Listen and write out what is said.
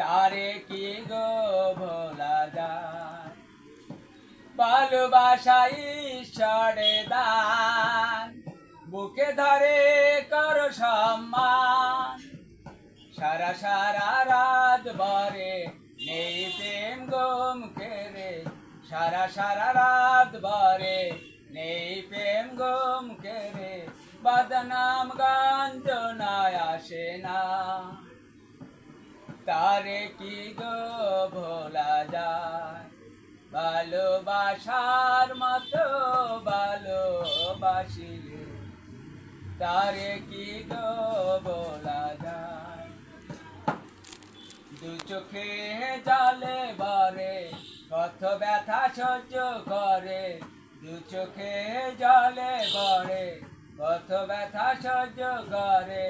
তারে কি গো ভোলা যায়। ভালোবাসা ঈশ্বরে দান, বুকে ধরে কর সম্মান। সারা সারা রাত ভরে নেই প্রেম গো মুখে রে, সারা সারা রাত ভরে নেই প্রেম গো মুখে রে। বদনাম গঞ্জনায় আসে না, তারে কি গো ভোলা যায়। ভালোবাসার মতো ভালোবাসিলে তারে কি গো ভোলা যায়। দু চোখে জলে ভরে কত ব্যথা সহ্য করে, দু চোখে জলে ভরে কত ব্যথা সহ্য করে।